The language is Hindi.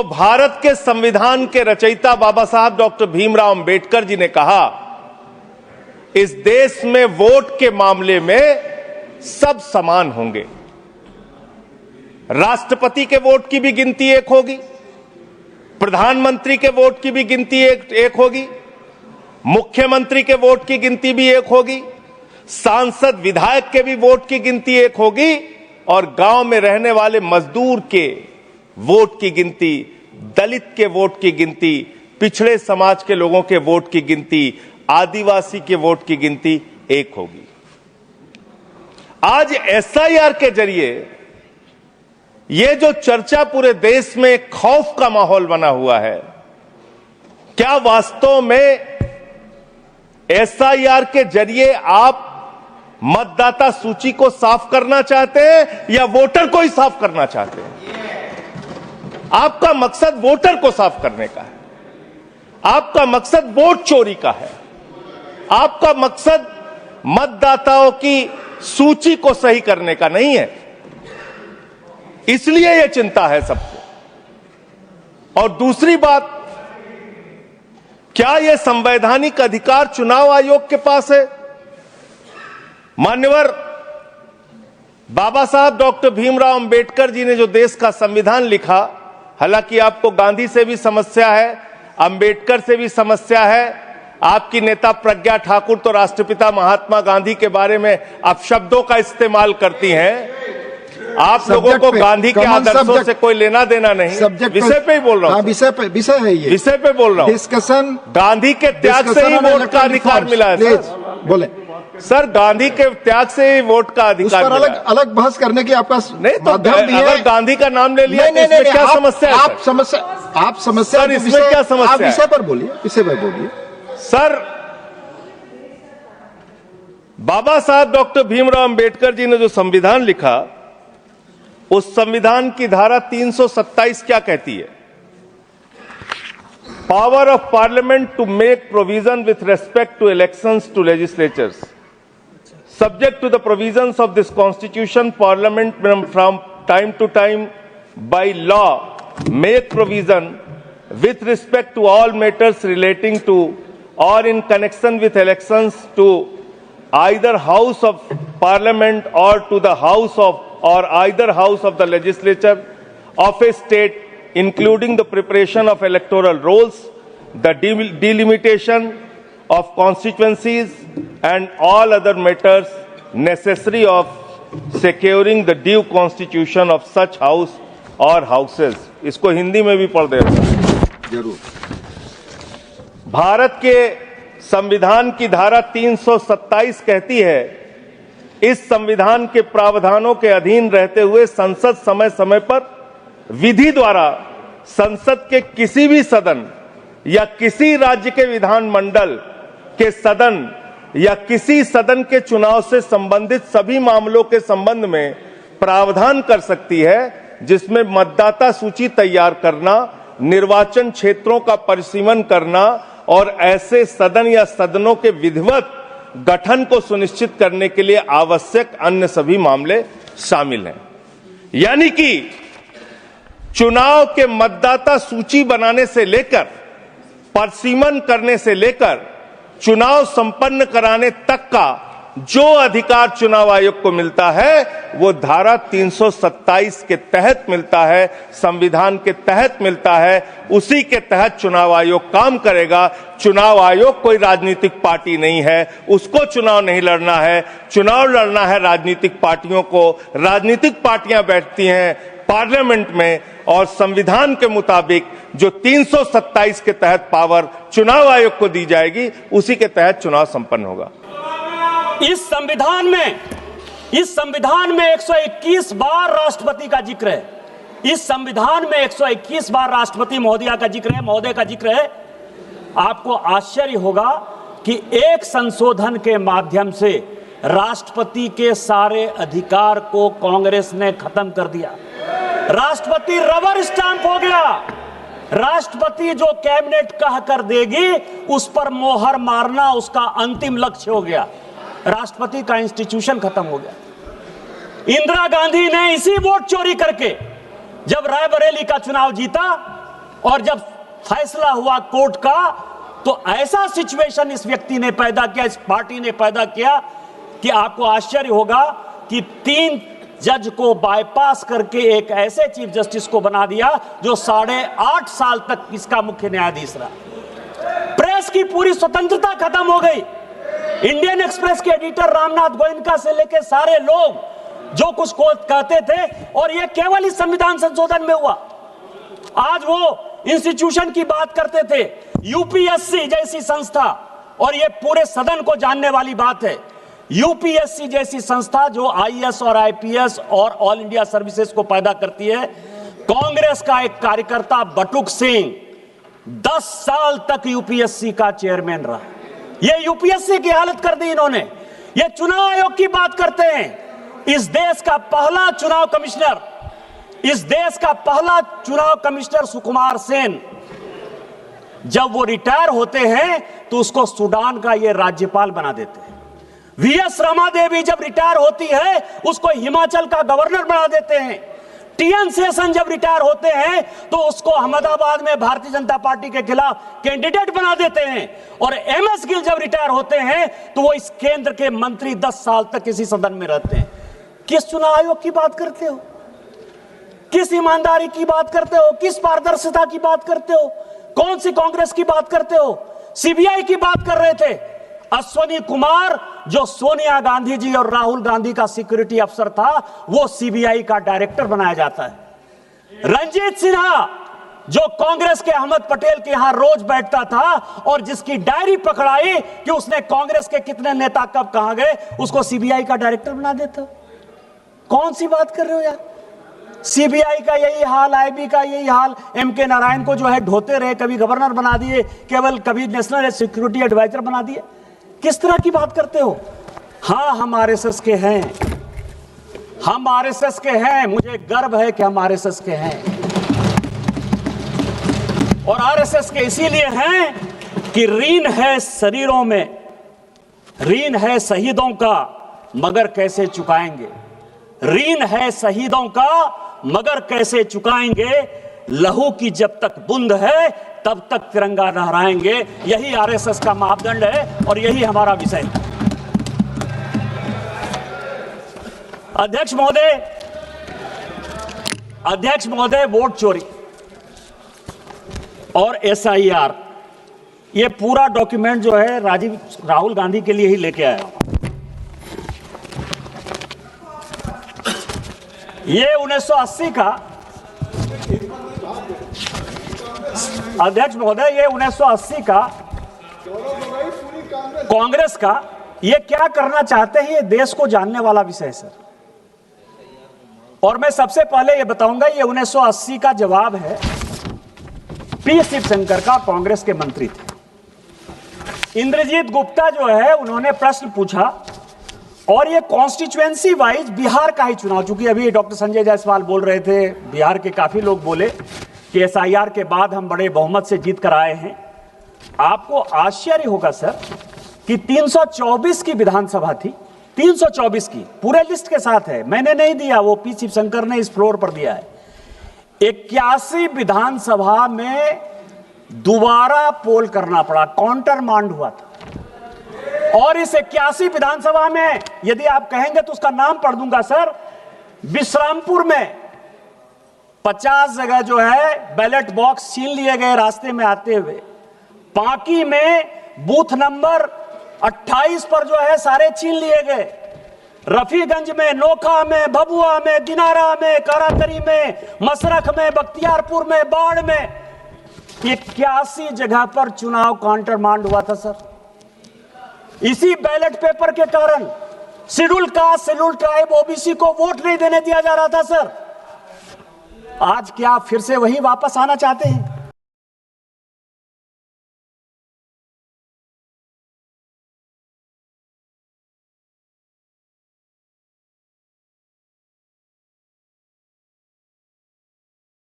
तो भारत के संविधान के रचयिता बाबा साहब डॉक्टर भीमराव अंबेडकर जी ने कहा, इस देश में वोट के मामले में सब समान होंगे। राष्ट्रपति के वोट की भी गिनती एक होगी, प्रधानमंत्री के वोट की भी गिनती एक होगी, मुख्यमंत्री के वोट की गिनती भी एक होगी, सांसद विधायक के भी वोट की गिनती एक होगी, और गांव में रहने वाले मजदूर के वोट की गिनती, दलित के वोट की गिनती, पिछड़े समाज के लोगों के वोट की गिनती, आदिवासी के वोट की गिनती एक होगी। आज एसआईआर के जरिए यह जो चर्चा पूरे देश में खौफ का माहौल बना हुआ है, क्या वास्तव में एसआईआर के जरिए आप मतदाता सूची को साफ करना चाहते हैं या वोटर को ही साफ करना चाहते हैं? आपका मकसद वोटर को साफ करने का है, आपका मकसद वोट चोरी का है, आपका मकसद मतदाताओं की सूची को सही करने का नहीं है। इसलिए यह चिंता है सबको। और दूसरी बात, क्या यह संवैधानिक अधिकार चुनाव आयोग के पास है? मान्यवर बाबा साहब डॉक्टर भीमराव अंबेडकर जी ने जो देश का संविधान लिखा, हालांकि आपको गांधी से भी समस्या है, अंबेडकर से भी समस्या है, आपकी नेता प्रज्ञा ठाकुर तो राष्ट्रपिता महात्मा गांधी के बारे में अपशब्दों का इस्तेमाल करती हैं। आप लोगों को गांधी के आदर्शों से कोई लेना देना नहीं, विषय पे ही बोल रहा हूं। विषय है ये, विषय पे बोल रहा हूं। डिस्कशन, गांधी के त्याग से ही वोट का अधिकार मिला है सर। बोले सर, गांधी के त्याग से ही वोट का अधिकार मिला। अलग अलग बहस करने की आपका नहीं, तो अगर गांधी का नाम ले लिया तो इसमें क्या समस्या है? आप समस्या सर, इसमें क्या समस्या है? विषय पर बोलिए, विषय पर बोलिए सर। बाबा साहब डॉक्टर भीमराव अंबेडकर जी ने जो संविधान लिखा, उस संविधान की धारा 327 क्या कहती है? Power of parliament to make provision with respect to elections to legislatures subject to the provisions of this constitution, parliament from time to time by law make provision with respect to all matters relating to or in connection with elections to either house of parliament or to the house of or either house of the legislature of a state, including the preparation of electoral rolls, the delimitation of constituencies and all other matters necessary of securing the due constitution of such house or houses। इसको हिंदी में भी पढ़ दे रहा हूं। जरूर। भारत के संविधान की धारा 327 कहती है, इस संविधान के प्रावधानों के अधीन रहते हुए संसद समय समय पर विधि द्वारा संसद के किसी भी सदन या किसी राज्य के विधानमंडल के सदन या किसी सदन के चुनाव से संबंधित सभी मामलों के संबंध में प्रावधान कर सकती है, जिसमें मतदाता सूची तैयार करना, निर्वाचन क्षेत्रों का परिसीमन करना और ऐसे सदन या सदनों के विधिवत गठन को सुनिश्चित करने के लिए आवश्यक अन्य सभी मामले शामिल हैं। यानी कि चुनाव के मतदाता सूची बनाने से लेकर, परिसीमन करने से लेकर, चुनाव संपन्न कराने तक का जो अधिकार चुनाव आयोग को मिलता है, वो धारा 327 के तहत मिलता है, संविधान के तहत मिलता है। उसी के तहत चुनाव आयोग काम करेगा। चुनाव आयोग कोई राजनीतिक पार्टी नहीं है, उसको चुनाव नहीं लड़ना है। चुनाव लड़ना है राजनीतिक पार्टियों को। राजनीतिक पार्टियां बैठती हैं पार्लियामेंट में और संविधान के मुताबिक जो 327 के तहत पावर चुनाव आयोग को दी जाएगी, उसी के तहत चुनाव संपन्न होगा। इस संविधान में 121 बार राष्ट्रपति का जिक्र है। इस संविधान में 121 बार राष्ट्रपति महोदय का जिक्र है। आपको आश्चर्य होगा कि एक संशोधन के माध्यम से राष्ट्रपति के सारे अधिकार को कांग्रेस ने खत्म कर दिया। राष्ट्रपति रबर स्टैंप हो गया। राष्ट्रपति जो कैबिनेट कह कर देगी, उस पर मोहर मारना उसका अंतिम लक्ष्य हो गया। राष्ट्रपति का इंस्टीट्यूशन खत्म हो गया। इंदिरा गांधी ने इसी वोट चोरी करके जब रायबरेली का चुनाव जीता, और जब फैसला हुआ कोर्ट का, तो ऐसा सिचुएशन इस व्यक्ति ने पैदा किया, इस पार्टी ने पैदा किया कि आपको आश्चर्य होगा कि 3 जज को बाईपास करके एक ऐसे चीफ जस्टिस को बना दिया जो 8.5 साल तक इसका मुख्य न्यायाधीश रहा। प्रेस की पूरी स्वतंत्रता खत्म हो गई। इंडियन एक्सप्रेस के एडिटर रामनाथ गोयनका से लेकर सारे लोग जो कुछ कहते थे, और यह केवल इस संविधान संशोधन में हुआ। आज वो इंस्टीट्यूशन की बात करते थे, यूपीएससी जैसी संस्था, और यह पूरे सदन को जानने वाली बात है, यूपीएससी जैसी संस्था जो आईएएस और आईपीएस और ऑल इंडिया सर्विसेज को पैदा करती है। कांग्रेस का एक कार्यकर्ता बटुक सिंह 10 साल तक यूपीएससी का चेयरमैन रहा। यह यूपीएससी की हालत कर दी इन्होंने। यह चुनाव आयोग की बात करते हैं। इस देश का पहला चुनाव कमिश्नर सुकुमार सेन, जब वो रिटायर होते हैं तो उसको सूडान का ये राज्यपाल बना देते हैं। वीएस रमा देवी जब रिटायर होती है उसको हिमाचल का गवर्नर बना देते हैं। टीएन शेषन जब रिटायर होते हैं तो उसको अहमदाबाद में भारतीय जनता पार्टी के खिलाफ कैंडिडेट बना देते हैं। और एमएस गिल जब रिटायर होते हैं तो वो इस केंद्र के मंत्री 10 साल तक इसी सदन में रहते हैं। किस चुनाव आयोग की बात करते हो? किस ईमानदारी की बात करते हो? किस पारदर्शिता की बात करते हो? कौन सी कांग्रेस की बात करते हो? सीबीआई की बात कर रहे थे। अश्वनी कुमार जो सोनिया गांधी जी और राहुल गांधी का सिक्योरिटी अफसर था, वो सीबीआई का डायरेक्टर बनाया जाता है। रंजीत सिन्हा जो कांग्रेस के अहमद पटेल के यहां रोज बैठता था और जिसकी डायरी पकड़ाई कि उसने कांग्रेस के कितने नेता कब कहां गए, उसको सीबीआई का डायरेक्टर बना देता। कौन सी बात कर रहे हो यार? सीबीआई का यही हाल, आईबी का यही हाल। एमके नारायण को जो है ढोते रहे, कभी गवर्नर बना दिए, केवल कभी नेशनल सिक्योरिटी एडवाइजर बना दिए। किस तरह की बात करते हो? हाँ, हम आरएसएस के हैं, हम आरएसएस के हैं। मुझे गर्व है कि हम आरएसएस के हैं, और आरएसएस के इसीलिए हैं कि ऋण है शरीरों में, ऋण है शहीदों का, मगर कैसे चुकाएंगे? ऋण है शहीदों का, मगर कैसे चुकाएंगे? लहू की जब तक बूंद है तब तक तिरंगा लहराएंगे। यही आरएसएस का मापदंड है और यही हमारा विषय है। अध्यक्ष महोदय, वोट चोरी और एसआईआर, ये पूरा डॉक्यूमेंट जो है राहुल गांधी के लिए ही लेके आया हूं। ये 1980 का, अध्यक्ष महोदय, ये 1980 का कांग्रेस का, ये क्या करना चाहते हैं ये देश को जानने वाला विषय है सर। और मैं सबसे पहले ये बताऊंगा, ये 1980 का जवाब है पी शिवशंकर का, कांग्रेस के मंत्री थे। इंद्रजीत गुप्ता जो है उन्होंने प्रश्न पूछा, और ये कॉन्स्टिट्यूएंसी वाइज बिहार का ही चुनाव, चूंकि अभी डॉक्टर संजय जायसवाल बोल रहे थे, बिहार के काफी लोग बोले कि एसआईआर के बाद हम बड़े बहुमत से जीत कर आए हैं। आपको आश्चर्य होगा सर कि 324 की विधानसभा थी, 324 की, पूरे लिस्ट के साथ है, मैंने नहीं दिया, वो पी शिवशंकर ने इस फ्लोर पर दिया है। 81 विधानसभा में दोबारा पोल करना पड़ा, काउंटर मांड हुआ था। और इस 81 विधानसभा में यदि आप कहेंगे तो उसका नाम पढ़ दूंगा सर। विश्रामपुर में 50 जगह जो है बैलेट बॉक्स छीन लिए गए रास्ते में आते हुए। पांकी में बूथ नंबर 28 पर जो है सारे छीन लिए गए। रफीगंज में, नोखा में, भभुआ में, दिनारा में, काराकरी में, मसरख में, बख्तियारपुर में, बाढ़ में, 81 जगह पर चुनाव काउंटर मांड हुआ था सर। इसी बैलेट पेपर के कारण schedule caste, schedule tribe, OBC को वोट नहीं देने दिया जा रहा था सर। आज क्या फिर से वही वापस आना चाहते हैं?